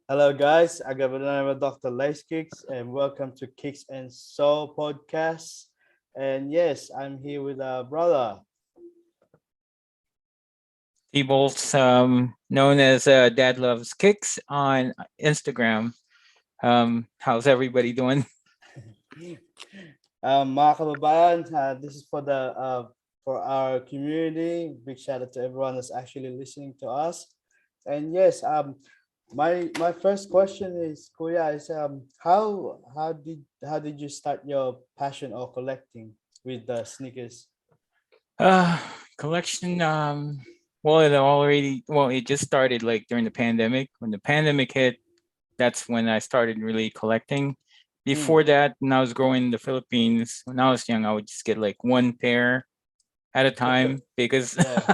Hello, guys. I got the name of Dr. Lacekickz, and welcome to Kickz and Soul podcast. And yes, I'm here with our brother. T-Bolts, known as Dad Loves Kicks on Instagram. How's everybody doing? Mga kababayan, this is for our community. Big shout out to everyone that's actually listening to us. And yes, my first question is, Kuya, is how did you start your passion or collecting with the sneakers? Uh, Collection. It just started like during the pandemic. When the pandemic hit, that's when I started really collecting. Mm, Before that, when I was growing in the Philippines, when I was young, I would just get like one pair at a time because yeah,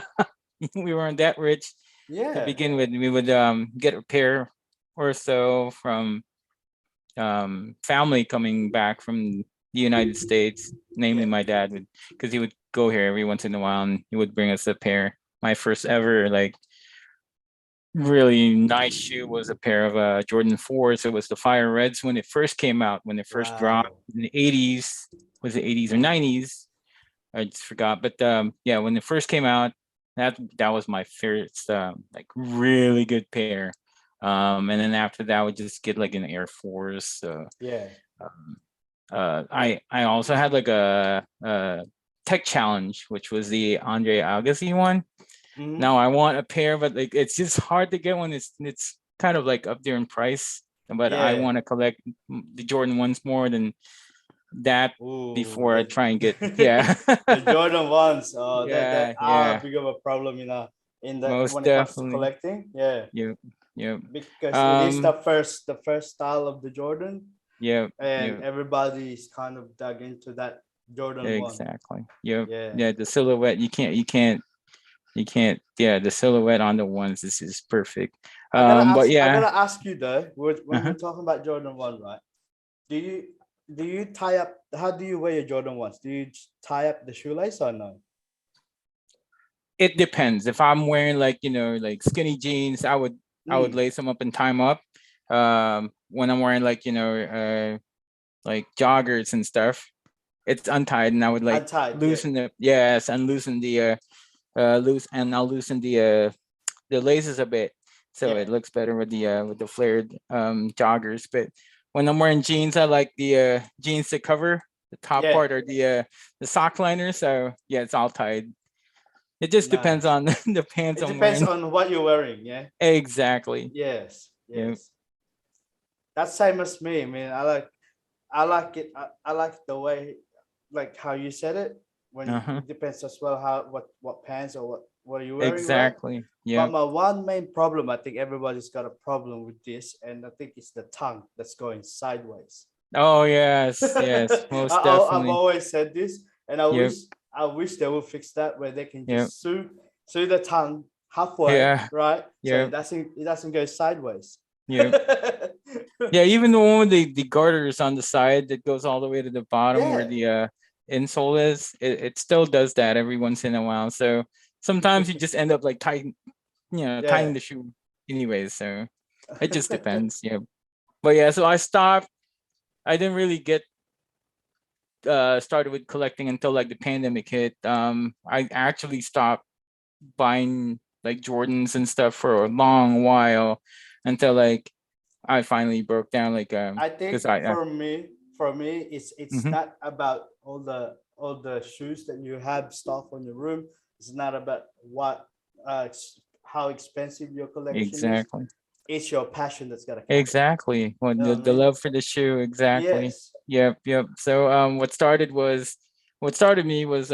we weren't that rich to yeah. begin with. We would get a pair or so from family coming back from the United States, namely Yeah. my dad would, because he would go here every once in a while and he would bring us a pair. My first ever like really nice shoe was a pair of Jordan 4s. It was the Fire Reds when it first came out, when it first dropped Wow. in the 80s. Was it 80s or 90s? I just forgot. But yeah, when it first came out, that was my favorite, like really good pair. And then after that, I would just get like an Air Force. Yeah. Um, I also had like a tech challenge, which was the Andre Agassi one. Mm-hmm. Now I want a pair, but like it's just hard to get one. It's kind of like up there in price, but I Yeah. want to collect the Jordan ones more than that Ooh, before I try and get, yeah. the Jordan ones. That Yeah, are yeah, big of a problem, in the most when it comes to definitely. collecting. Yeah, Yep, yep. because it is Um, the first style of the Jordan, yep, and yep, everybody is kind of dug into that Jordan one. exactly. Yep. Yeah. Yeah, the silhouette, you can't, yeah, the silhouette on the ones, this is perfect. But I yeah, gotta ask you though, when uh-huh. we're talking about Jordan one, right? Do you do you tie up? How do you wear your Jordan ones? Do you tie up the shoelace or no? It depends. If I'm wearing like, like skinny jeans, I would Mm, lace them up and tie them up. When I'm wearing like, like joggers and stuff, it's untied and I would like untied. Yeah. loosen it. Yes, and loosen the I'll loosen the laces a bit so Yeah. it looks better with the flared joggers. But when I'm wearing jeans, I like the jeans to cover the top Yeah. part or the sock liner. So yeah, it's all tied. It just depends Nice. on the pants It I'm depends wearing. on what you're wearing. Yeah. Exactly. Yes. Yeah. Yes. That's same as me, man. I like it. I like the way, like how you said it. When Uh-huh. it depends as well how what pants or what are you wearing, right? Exactly. But Yep. my one main problem, I think everybody's got a problem with this, and I think it's the tongue that's going sideways. Oh yes, yes, most I've definitely. always said this, and I Yep. wish I wish they will fix that where they can Yep. just sew the tongue halfway, Yeah. right? So it Yep. doesn't go sideways. Yep. Yeah, even the one with the garters on the side that goes all the way to the bottom where Yeah, the insole is, it still does that every once in a while. So sometimes you just end up like tying yeah. the shoe anyways. So it just depends. Yeah. But yeah, so I stopped. I didn't really get started with collecting until like the pandemic hit. I actually stopped buying like Jordans and stuff for a long while until like I finally broke down like I because think for me, it's mhm. not about all the shoes that you have stuff on your room. It's not about how expensive your collection is. Exactly. It's your passion that's gotta count. Exactly. Well, You know what I the mean? love for the shoe, exactly. Yes. Yep, yep. So what started me was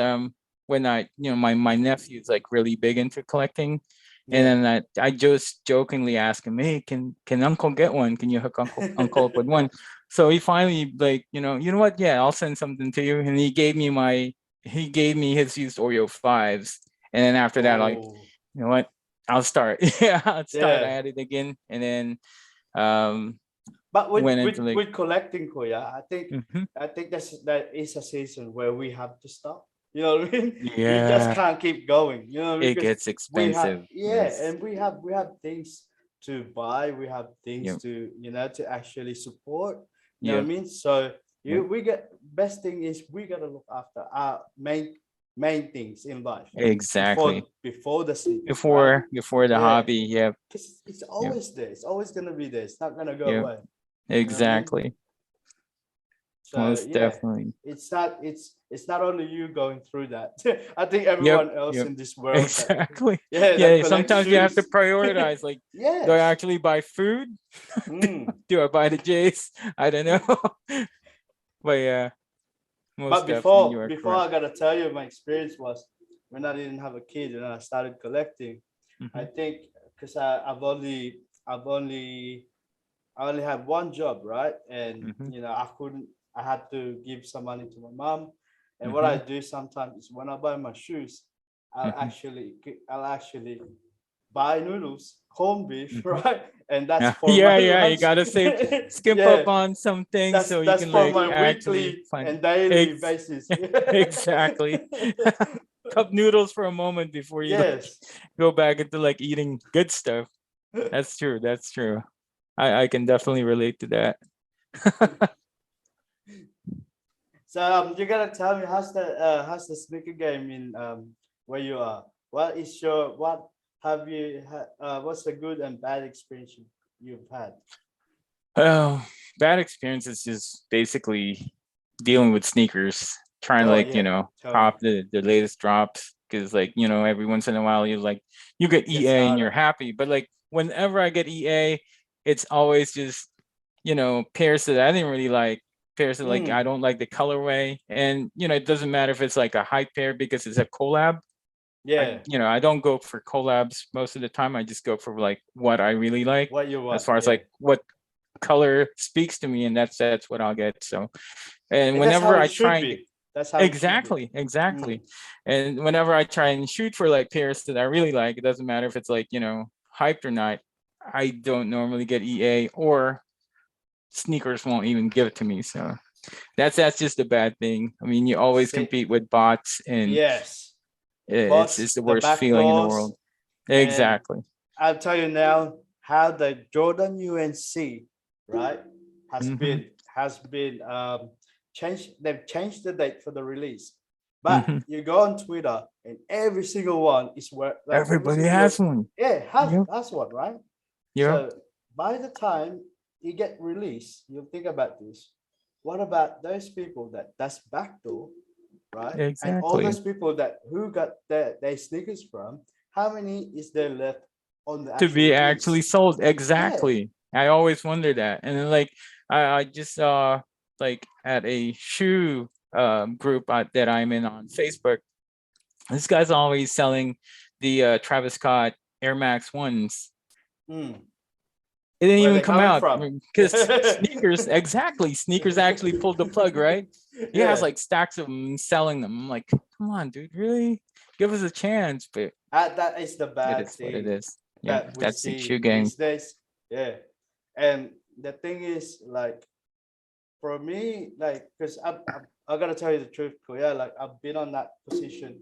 when my nephew's like really big into collecting. And Yeah. then I just jokingly asked him, "Hey, can Uncle get one? Can you hook Uncle up with one?" So he finally like, you know what? Yeah, I'll send something to you. And he gave me his used Oreo fives. And then after that, like, Oh. you know what? I'll start. Yeah, I'll start Yeah. at it again. And then um But with went with into like with collecting, Koya, I think mhm. I think that is a season where we have to stop. You know what I mean? We just Yeah, can't keep going. You know, it because gets we have, expensive. yeah, Yes. and we have things. to buy, we have things Yep. to, to actually support. You know what I Yep. mean? So Yep. we get, best thing is we gotta look after our main things in life Exactly. before the sneakers, right? Before the Yeah, hobby. Yep. because it's Yep. always there. It's always gonna be there. It's not gonna go Yep. away. You know what I mean? Exactly. So Most yeah, definitely. it's not only you going through that. I think Yep. everyone else Yep. in this world that Exactly. yeah, that Yeah. collect Sometimes you have to shoes. prioritize. Like, do I Yes. actually buy food? Mm. Do I buy the J's? I don't know. But yeah, most But definitely you before are before correct. I gotta tell you, my experience was when I didn't have a kid and I started collecting. I Mhm. think because I only have one job, right? And Mhm. I had to give some money to my mom. And what I Mhm. do sometimes is when I buy my shoes, I'll Mhm. actually I'll actually buy noodles, corned beef, Mhm. right? And that's Yeah. for my Yeah. Yeah. You lunch. gotta save, skimp Yeah, up on some things that's so you that's can for like my actually weekly find and daily eggs. basis. Exactly. Cup noodles for a moment before you like Yes. go back into like eating good stuff. That's true. That's true. I can definitely relate to that. So you gotta tell me how's the sneaker game in where you are? What have you had? What's the good and bad experience you've had? Oh, bad experience is just basically dealing with sneakers, trying to Oh like, yeah, tell me. cop the latest drops. Cause like, every once in a while you like you get Gets EA and you're harder. happy. But like whenever I get EA, it's always just, pairs that I didn't really like, pairs that like I Mm, don't like the colorway. And it doesn't matter if it's like a hype pair because it's a collab. yeah, I don't go for collabs most of the time. I just go for like what I really like what you as want? far as Yeah, like what color speaks to me, and that's what I'll get. So, and and that's whenever how I it try should and get be. That's how it should be. exactly, Mm, and whenever I try and shoot for like pairs that I really like, it doesn't matter if it's like hyped or not. I don't normally get EA, or sneakers won't even give it to me. So that's just a bad thing. I mean, you always see, compete with bots, and yes, it's bots, the the worst feeling in the backdoors, world. and Exactly. I'll tell you now how the Jordan UNC, right, has Hmm. been has been changed. They've changed the date for the release, but Hmm. you go on Twitter and every single one is where like every Everybody single has one. yeah Yep. has one, right? Yep. So by the time you get released, you'll think about this. What about those people that's backdoor, right? And all Exactly. those people that who got their sneakers from, how many is there left on the To actual be actually release? sold. Yeah. Exactly. I always wonder that. And then like I just saw like at a shoe group that I'm in on Facebook. This guy's always selling the Travis Scott Air Max ones. Mm. It didn't Where even they come coming out from? because sneakers, exactly. Sneakers actually pulled the plug, right? He has Yeah. like stacks of them and selling them. I'm like, come on, dude, really? Give us a chance. But That is the it bad is what it thing is. Yep, that we that's the shoe see game. these days. Yeah. And the thing is, like, for me, like, because I gotta tell you the truth, yeah, like, I've been on that position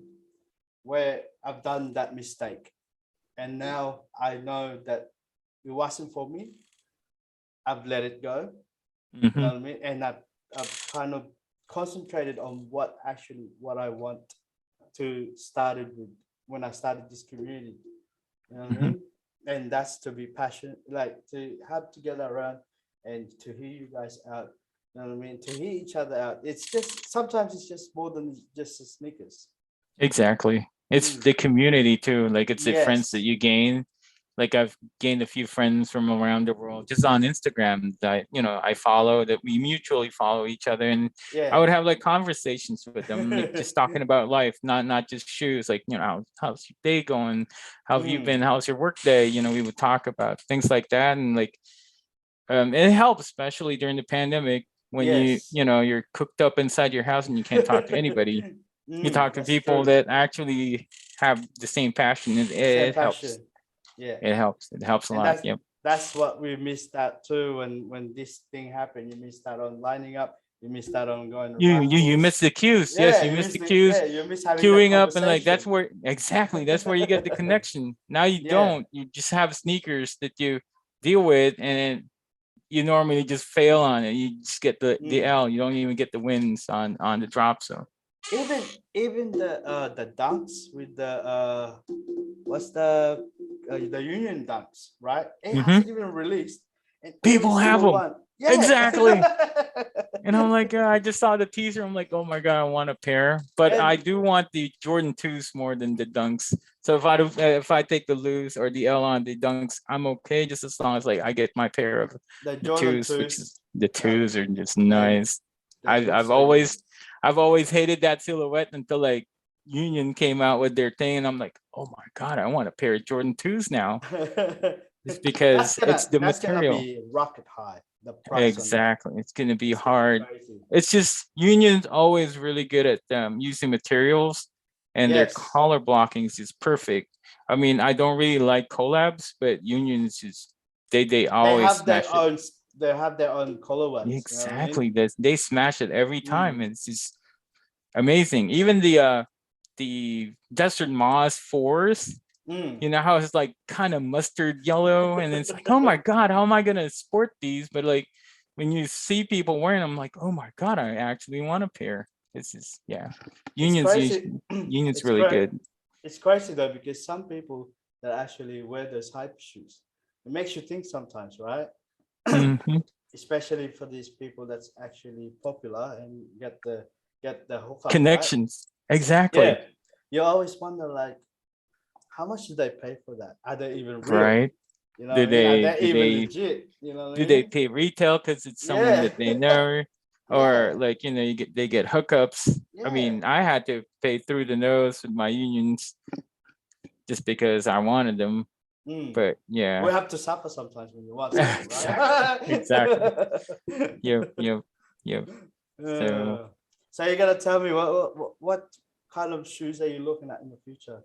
where I've done that mistake. And now I know that it wasn't for me. I've let it go. You Hmm. know what I mean? And I've kind of concentrated on what I want to started with when I started this community. You know what I Hmm. mean? And that's to be passionate, like to have together around and to hear you guys out. You know what I mean? To hear each other out. It's just sometimes it's just more than just the sneakers. Exactly. It's Mm. the community too. Like it's the friends that Yes. you gain. Like I've gained a few friends from around the world just on Instagram that I follow, that we mutually follow each other, and I Yeah. would have like conversations with them, like just talking about life, not just shoes. Like how's your day going? How have you Mm. been? How's your work day? We would talk about things like that, and like it helps, especially during the pandemic when Yes. you're cooked up inside your house and you can't talk to anybody. You talk to That's people true. that actually have the same passion. It, The same it helps. passion. Yeah. It helps. It helps a And lot. that's Yep. that's what we missed out too when this thing happened. You missed out on lining up. You miss that on going to You raffles. miss the cues. Yes, Yeah, you you miss miss the the cues, yeah, you miss having that queuing up, and like that's conversation. where exactly that's where you get the connection. Now you Yeah. don't. You just have sneakers that you deal with, and you normally just fail on it. You just get the Mm. L. You don't even get the wins on the drop zone. Even the dunks with the what's the Union dunks, right? It Hmm. hasn't even released, and every People have single them. one, yeah. Exactly. And I'm like, I just saw the teaser. I'm like, oh my God, I want a pair. But I And do want the Jordan 2s more than the Dunks. So if I take the lose or the L on the Dunks, I'm okay just as long as like I get my pair of the the Jordan 2s, which twos, is the uh, 2s are just man, nice. those look I've so good. always hated that silhouette until like Union came out with their thing, and I'm like, oh my God, I want a pair of Jordan 2s now. It's because it's the That's gonna material. be rocket high. The price on that. Exactly. It's going to be It's gonna be hard. crazy. It's just Union's always really good at using materials, and their Yes, color blocking is just perfect. I mean, I don't really like collabs, but Union's just they they always have their smash it. own. They have their own colorways. You know what I mean? Exactly. They smash it every time. Mm, It's just amazing. Even the Desert Moss 4s, mm. you know how it's like kind of mustard yellow, and it's like, oh my God, how am I gonna sport these? But like when you see people wearing them, like, oh my God, I actually want a pair. It's just yeah. It's Unions crazy. usually Union's It's really great. good. It's crazy though because some people that actually wear those hype shoes, it makes you think sometimes, right? Hmm. Especially for these people that's actually popular and get the hookup, right? Connections. Yeah, Exactly. you always wonder like, how much did they pay for that? Are they even real? Right. You know Do what I mean? Are they they do even they legit? You know what I do they mean? pay retail because it's someone Yeah, that they know? Or yeah, like, they get hookups. I yeah. mean, I had to pay through the nose with my unions just because I wanted them. Mm. But We yeah. have to suffer sometimes when you want something, Exactly. right? Exactly. Yep. Yep. Yep. So Uh, so you gotta tell me what kind of shoes are you looking at in the future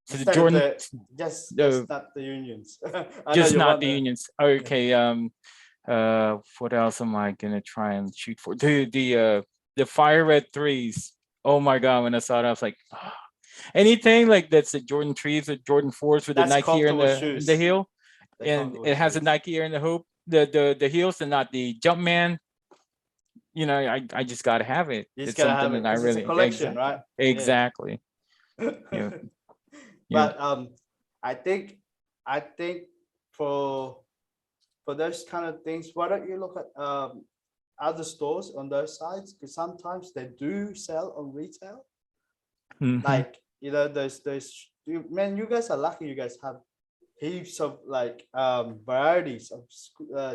the instead of Jordan, the the just not the unions. I know just you not want the the unions. Okay. What else am I gonna try and shoot for? The fire red threes. Oh my God, when I saw it, I was like, "Ah." Anything like that's the Jordan threes or Jordan fours with the that's Nike Air comfortable in the shoes. heel, The and comfortable it has a shoes. Nike Air in the hoop, the heels, and not the Jumpman. I just gotta have it. You just It's gotta something have it that I because it's a really collection, exactly right? Yeah. exactly. Yeah. Yeah. But I think I think for for those kind of things, why don't you look at other stores on those sites? Because sometimes they do sell on retail. Hmm. Like those you, man, you guys are lucky. You guys have heaps of like varieties of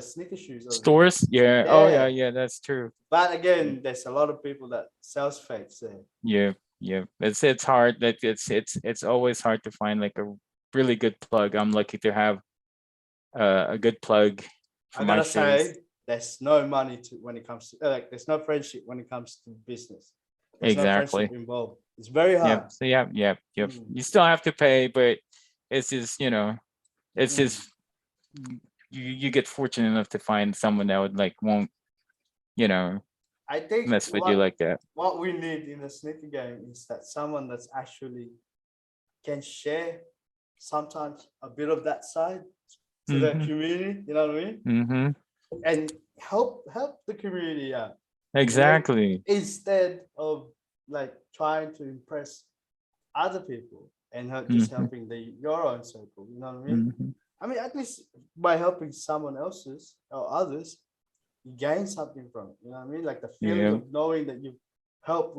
sneaker shoes over there. Stores, yeah. Oh yeah, Yeah, yeah. That's true. but again, there's a lot of people that sells fakes there. Yeah, yeah. It's hard. That it's always hard to find like a really good plug. I'm lucky to have a good plug for I my gotta shoes. say, there's no money to when it comes to like there's no friendship when it comes to business. There's no friendship Exactly. involved. It's very Yep. hard. So yeah, yep, yep. Mm, You still have to pay, but it's just it's mm. just you get fortunate enough to find someone that would like won't you know I think mess with you like that. what we need in the sneaker game is that someone that's actually can share sometimes a bit of that side to the Mm-hmm. community. You know what I mean? Mm-hmm. And help the community out. You know, Exactly. instead of like trying to impress other people and just Mm-hmm. helping your own circle. You know what I mean? Mm-hmm. I mean, at least by helping someone else's or others, you gain something from it. You know what I mean? Like the feeling Yeah. of knowing that you help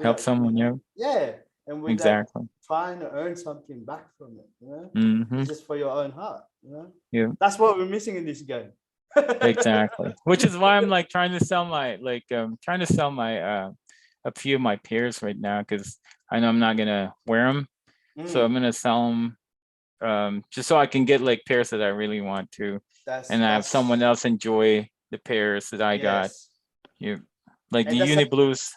Help you someone, know, yeah. yeah, and without Exactly. trying to earn something back from it. You know, Mm-hmm. it's just for your own heart. You know, Yeah. that's what we're missing in this game. Exactly. Which is why I'm like trying to sell my trying to sell my a few of my pairs right now because I know I'm not gonna wear them. So I'm Mm, gonna sell them just so I can get like pairs that I really want to, and I have someone that's else enjoy the pairs that I got. yes, You like the and that's uni a blues.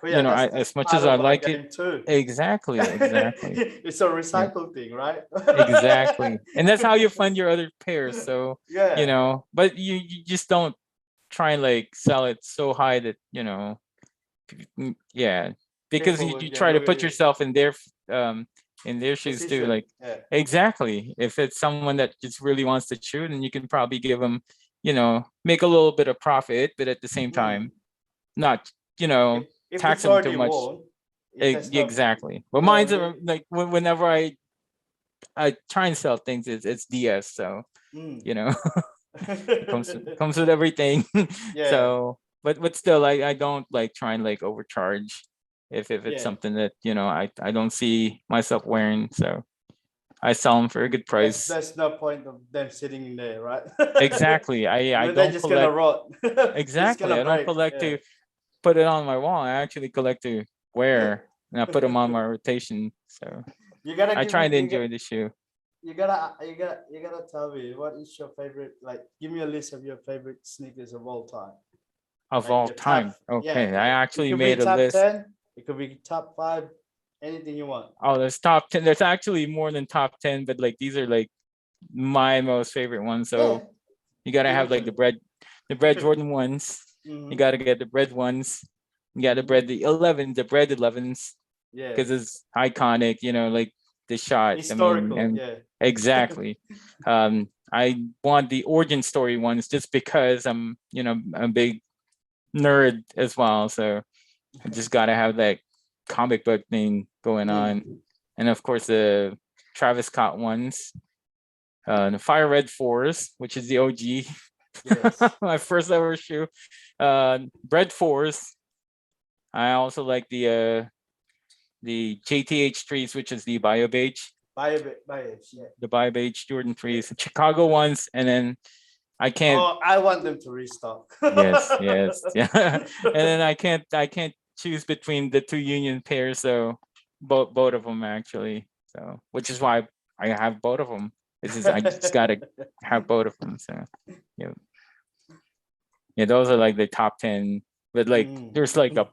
yeah, I that's as much part as I of our like it, game too. exactly, exactly. It's a Yeah, recycle thing, right? exactly. And that's how you find your other pairs. So Yeah, but you just don't. try and like sell it so high that, you know, yeah, because People you, will you get try to look at put it. yourself in their shoes too. Position. Like Yeah. exactly, if it's someone that just really wants to shoot, and you can probably give them, you know, make a little bit of profit, but at the same Mm. time, not, you know, If tax it's them too already much. worn, if there's no, Exactly. But you know, mine's like whenever I try and sell things, it's DS. So mm. you know, comes with everything. Yeah, So, but still, I don't like try and like overcharge if it's yeah. something that, you know, I don't see myself wearing. So I sell them for a good price. There's no point of them sitting in there, right? Exactly. I They're don't just gonna collect. rot. It's Exactly. gonna I don't break. collect Yeah. to put it on my wall. I actually collect to wear, and I put them on my rotation. So You gotta I give try me and enjoy the shoe you gotta tell me what is your favorite, like give me a list of your favorite sneakers of all time. of Like all your top, time. Okay, I it actually could be made a top list. 10, it could be top 5, anything you want. Oh, there's top 10. There's actually more than top 10, but like these are like my most favorite ones. Yeah, So you gotta give have it to like me. the bread Jordan ones. You Hmm. gotta get the bread ones. You gotta Hmm. bread the bread 11s, Yeah, because it's iconic, you know, like the shot. I mean, historical. and Yeah. exactly. I want the origin story ones just because I'm, you know, a big nerd as well. So I just gotta have that comic book thing going on. Mm. And of course the Travis Scott ones, the Fire Red 4s, which is the OG, Yes. my first ever shoe. Bread 4s. I also like the JTH 3s, which is the Bio Beige, Buy it. Yeah. the Bio Beige Jordan Yeah. 3s, Chicago ones, and then I can't. Oh, I want them to restock. Yes, yes, yeah. And then I can't choose between the two Union pairs, so both of them actually. So which is why I have both of them. This is I just gotta have both of them. So yeah, yeah, those are like the top 10. But like Mm. there's like a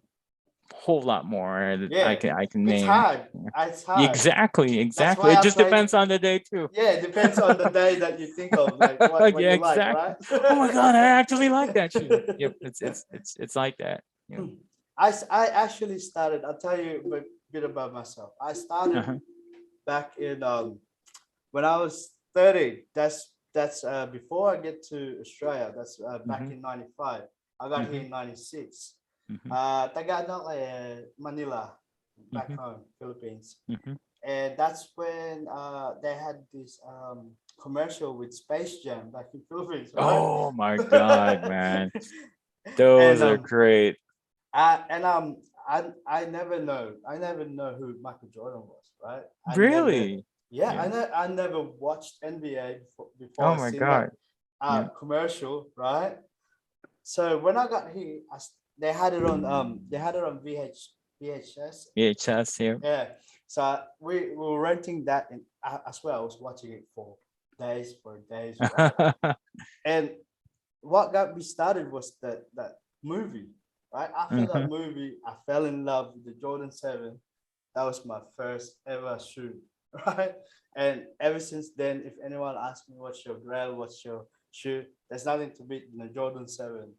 whole lot more that I Yeah, can it's name. hard. It's hard. Exactly, That's exactly. why It I just play. depends on the day too. Yeah, it depends on the day that you think of, like what Yeah, you like, exactly. right? Oh my god, I actually like that shoe. Yep, it's like that. Yeah. I actually started. I'll tell you a bit about myself. I started Uh-huh. back in when I was 30. That's before I get to Australia. That's back Mm-hmm. in 95. I got here Mm-hmm. in 96. Mm-hmm. Taga ano Manila, back Mm-hmm. home, Philippines. Mm-hmm. And that's when they had this commercial with Space Jam back in Philippines, right? Oh my god, man. Those and are great. I and I never know who Michael Jordan was, right? I never, Really? yeah, Yeah. I never watched NBA before Oh I my seen that god. Yeah. commercial, right? So when I got here, they had it on VHS. VHS, yeah. Yeah. So we were renting that, and as well, I was watching it for days, right? And what got me started was that movie, right? After that Mhm. movie, I fell in love with the Jordan 7. That was my first ever shoe, right? And ever since then, if anyone asks me what's your grail, what's your shoe, there's nothing to beat the Jordan 7.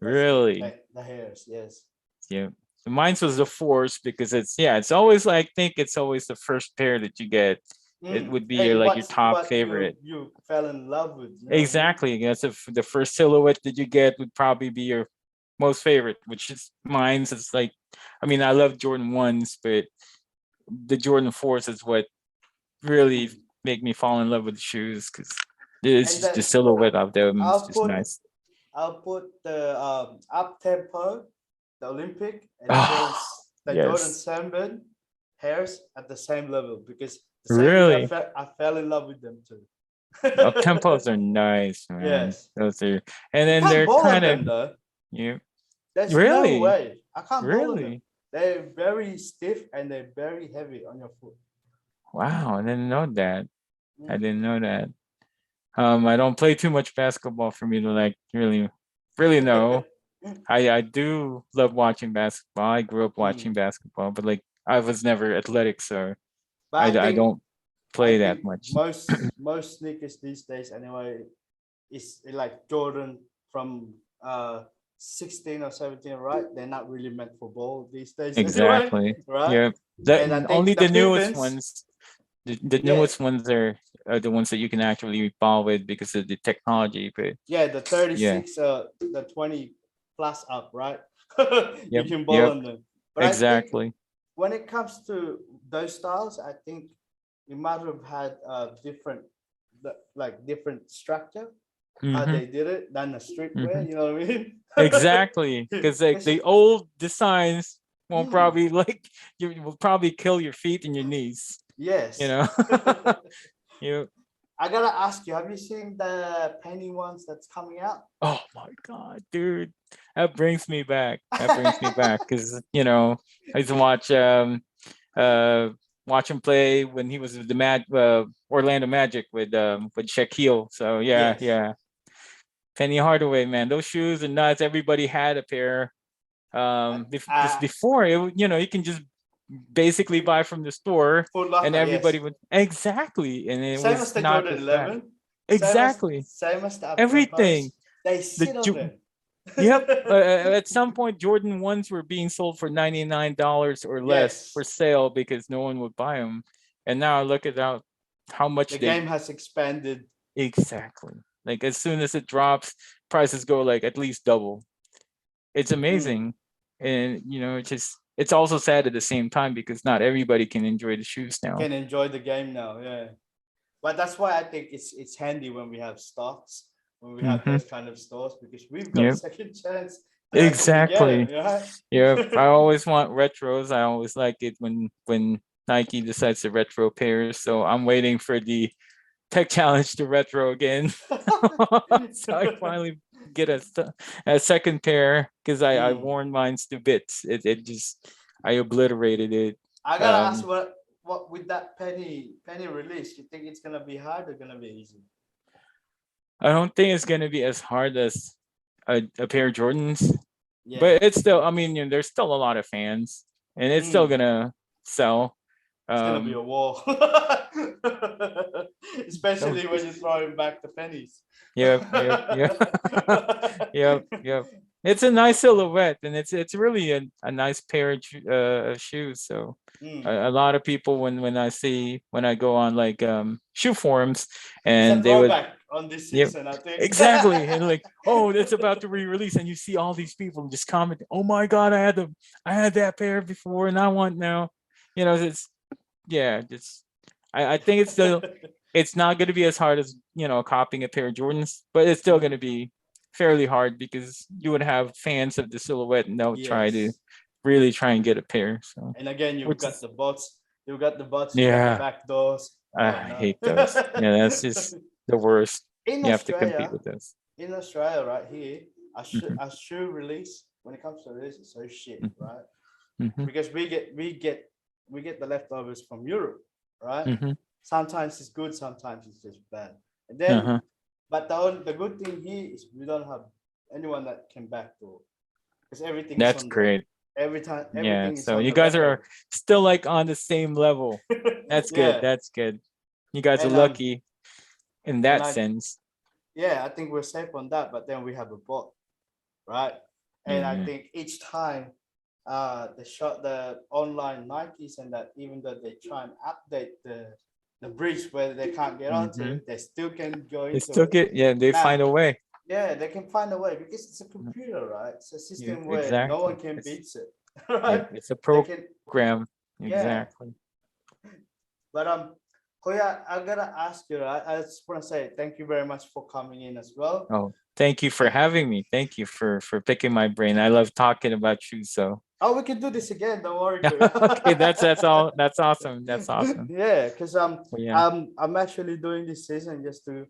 That's Really? the hairs, yes. Yeah. So mine was the Force because it's always like, I think it's always the first pair that you get. It would be your And like your what's top what favorite. you fell in love with, you know what I mean? Exactly. That's the first silhouette that you get would probably be your most favorite, which is mine's. It's like, I mean, I love Jordan 1s, but the Jordan 4s is what really make me fall in love with the shoes, because it's And just the then silhouette of them. It's I'll just put nice. I'll put the up tempo, the Olympic, and Oh, The Jordan yes. 7 hairs at the same level, because the same year Really? I fell in love with them too. Up tempos are nice, man. Yes, Those are, and you then can't they're ball on kind of, them though. you There's no really, way I can't ball on them. really, They're very stiff and they're very heavy on your foot. wow. I didn't know that. I Mm. didn't know that. I don't play too much basketball for me to like really know. I do love watching basketball. I grew up Mm. watching basketball, but like I was never athletic, so But I don't I play that think much. most sneakers these days anyway is like Jordan from uh 16 or 17, right? They're not really meant for ball these days anyway, Exactly. right? Yeah. And I Only think the the newest Pippins, ones, the yeah, newest ones are the ones that you can actually ball with because of the technology. But yeah, the yeah. 36, the 20 plus up, right? You Yep. can ball Yep. on them. But I think Exactly. when it comes to those styles, I think it might have had different, like different structure how Mm-hmm. they did it than the Mm-hmm. streetwear. You know what I mean? Exactly. Because like 'Cause the old designs won't mm, probably like you will probably kill your feet and your knees. You yes. know. You. I gotta ask you, have you seen the penny ones that's coming out? Oh my God, dude. That brings me back. That brings me back because I used to uh watch him play when he was with the Orlando Magic with Shaquille. So yeah, Yes. yeah. Penny Hardaway, man, those shoes are nuts. Everybody had a pair. Uh, Because uh, before you can just basically buy from the store Foot and Locker, everybody yes. would exactly, and it Same as was the not Jordan as bad. 11. Exactly. Same as the upper Everything. post. They The sit on it. Yep. At some point, Jordan ones were being sold for $99 or less for Yes. sale because no one would buy them. And now look at how much The they game has expanded. exactly. Like as soon as it drops, prices go like at least double. It's Mm, amazing, and it's also sad at the same time because not everybody can enjoy the shoes now. can enjoy the game now, yeah. But that's why I think it's handy when we have stocks, when we have Mm-hmm. those kind of stores, because we've got a Yep. second chance to actually get Exactly. it, right? Yeah, I always want retros. I always like it when Nike decides to retro pairs. So I'm waiting for the Tech Challenge to retro again. So I finally get a second pair because I Mm. worn mine's to bits. It just I obliterated it. I gotta ask, Um, what with that penny release, you think it's gonna be hard or gonna be easy? I don't think it's gonna be as hard as a pair of Jordans, Yeah. but it's still. I mean, there's still a lot of fans, and it's still Mm. gonna sell. It's gonna be Um, a war. so Especially when you're throwing back the pennies. yep, yep, yep, yep, yep. It's a nice silhouette, and it's really a nice pair of shoes. So Mm. a lot of people when I go on like shoe forums, It's a and they would throwback on this yep season, I think. exactly, and like oh that's about to re-release, and you see all these people just comment, oh my god, I had that pair before, and I want now, it's yeah, it's I think it's not going to be as hard as copying a pair of Jordans, but it's still going to Mhm. be fairly hard because you would have fans of the silhouette and they'll try to Yes. really try and get a pair. So, And again, you've which got is the bots. You've got the bots. You got the yeah, back doors. Oh I no. hate those. Yeah, that's just the worst. in You have to compete Australia, with those. in Australia, right here, Hmm. a shoe release when it comes to release is so shit, Hmm. right? Hmm. Because we get the leftovers from Europe, right? Hmm. Sometimes it's good, sometimes it's just bad. And then, Uh-huh. but the good thing here is we don't have anyone that can backdoor because everything is That's on the great. every time Yeah. everything is So on you the guys record. are still like on the same level. That's good. Yeah, That's good. You guys are and lucky in and that I sense. yeah, I think we're safe on that. But then we have a bot, right? And I Yeah. think each time the online Nikes and that, even though they try and update the bridge where they can't get Hmm. onto, they still can go They into still it. get, yeah, they find Now, a way. yeah, they can find a way because it's a computer, right? It's a Yeah, system where no one exactly. can It's beat it, yeah, right? it's a They can, program. yeah. Exactly. But Koya, I gotta ask you, right? I just want to say thank you very much for coming in as well. Oh, thank you for And having me. Thank you for picking my brain. I love talking about shoes. So oh, we can do this again. Don't worry, Koya. okay, that's all. That's awesome. That's awesome. Yeah, because Well, yeah. I'm actually doing this season just to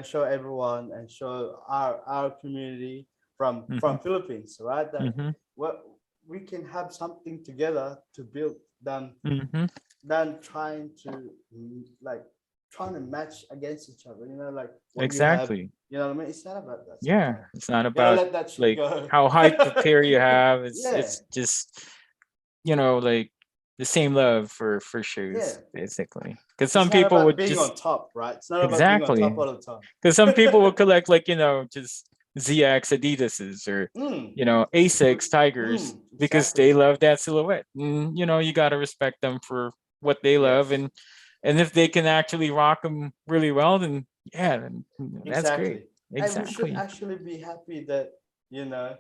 show everyone and show our community Hmm. from Philippines, right? That Hmm. what we can have something together to build Hmm. than trying to like trying to match against each other. Like what you have. Exactly. You know what I mean? It's not about that Yeah. sometimes. It's not Gotta about let that shit like go. how hype the pair you have. It's Yeah, it's just like the same love for yeah. shoes, basically. Because It's some not people about would being on just top, right? It's not about being on top exactly. all the time. Because some people will collect like just ZX Adidas's, or Mm, ASICS Tigers, because exactly. they love that silhouette. You got to respect them for what they love, Yes, and if they can actually rock them really well, then yeah, then that's great. exactly. And we should Exactly. actually be happy that, you know,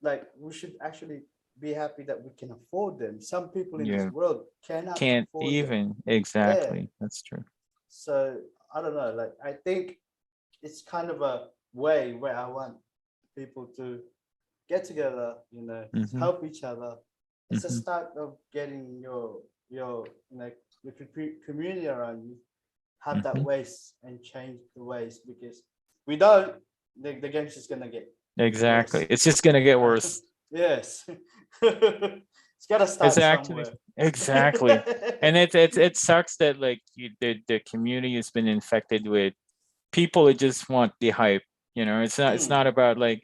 like we should actually be happy that we can afford them. Some people in this Yeah. world cannot Can't afford them. even. Yeah. Exactly. That's true. So I don't know. Like I think it's kind of a way where I want people to get together, you know, Hmm. help each other. It's a Hmm. start of getting your your community around you have that Hmm. ways and change the ways, because we don't, the game's just gonna get Exactly. worse. It's just gonna get worse. Yes. It's gotta It's start actually somewhere. exactly, and it sucks that like the community has been infected with people that just want the hype. It's not Mm, about like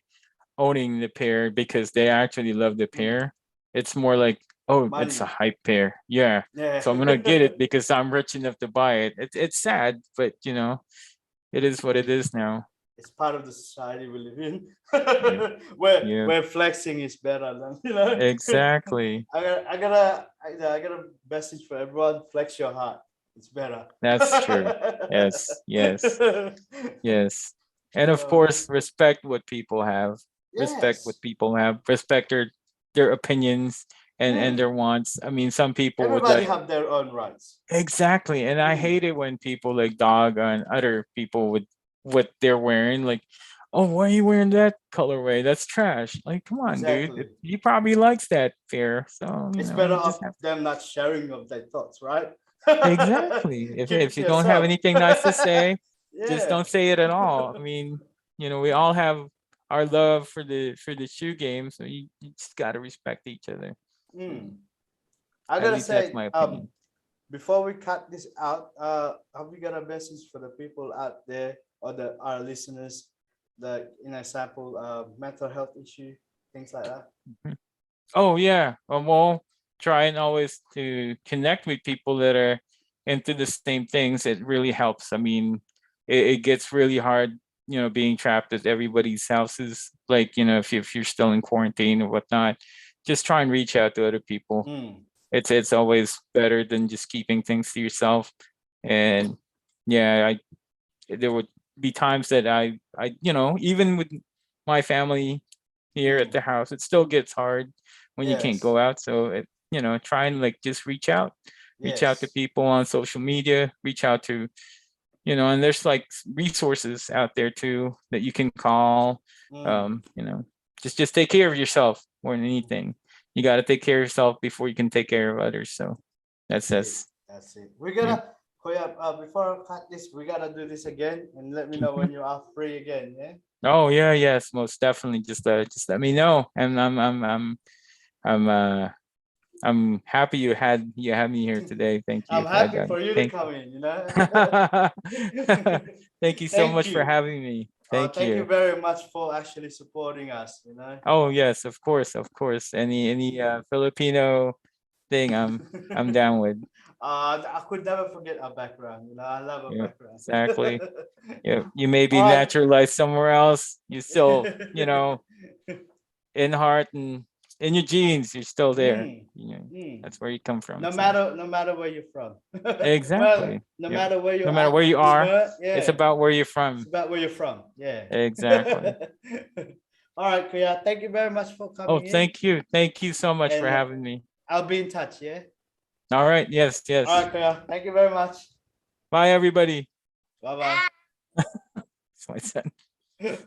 owning the pair because they actually love the mm. pair. It's more like, oh, it's a Money. hype pair. Yeah. Yeah. So I'm gonna get it because I'm rich enough to buy it. It's sad, but it is what it is now. It's part of the society we live in, Yep. Yep. where flexing is better than, you know. Exactly. I got a message for everyone: flex your heart. It's better. That's true. Yes. Yes. Yes. And of Uh, course, respect what people have. Respect what yes. people have. Respect their opinions and Mm. their wants. I mean, some people would Everybody like have their own rights. exactly, and I Mm. hate it when people like dog on other people with what they're wearing. Like, oh, why are you wearing that colorway? That's trash. Like, come on, dude. Exactly. He probably likes that fair. So, It's better you just off have them not sharing of their thoughts, right? exactly. If Keep it if to you don't have yourself. anything nice to say, just Yeah. don't say it at all. I mean, we all have our love for the shoe game, so you just gotta respect each other. Mm. I At gotta least that's say, my opinion. before we cut this out, have we got a message for the people out there, or our listeners, that in example, mental health issue, things like that? Mhm. Oh yeah. Well, try and always to connect with people that are into the same things. It really helps. I mean, it gets really hard, being trapped at everybody's houses. Like, if you're still in quarantine or whatnot, just try and reach out to other people. Mm. It's always better than just keeping things to yourself. And yeah, there would be times that even with my family here at Mm. the house, it still gets hard when you can't Yes. go out. So try and like just reach out to Yes. people on social media, reach out to, and there's like resources out there too that you can call. Mm. Just take care of yourself more than anything. You got to take care of yourself before you can take care of others. So that's That's it. that's That's it. We're yeah. gonna, Koya, before I cut this, we gotta do this again, and let me know when you are free again. Yeah. Oh yeah, yes, most definitely. Just let me know, and I'm I'm happy you had me here today. Thank I'm you. happy for you to Thank come in. You know. thank you so Thank much for you. having me. Thank Thank you you. very much for actually supporting us. You know. Oh yes, of course, of course. Any Filipino thing, I'm down with. I could never forget our background. You know, I love our Yeah, background. exactly. You may be All right. naturalized somewhere else. You still, in heart and in your genes, you're still there. Mm, mm. That's where you come from. No So matter, no matter where you're from. Well, exactly. no Yep. matter where No you're matter at where you in are, birth, it's yeah, about where you're it's from. about where you're from. Yeah. Exactly. All right, Kuya. Thank you very much for Oh, coming in, thank you. Thank you so much for and having me. I'll be in touch. Yeah. All right. Yes, All yes. right, Kuya. Thank you very much. Bye, everybody. Bye That's my son. bye.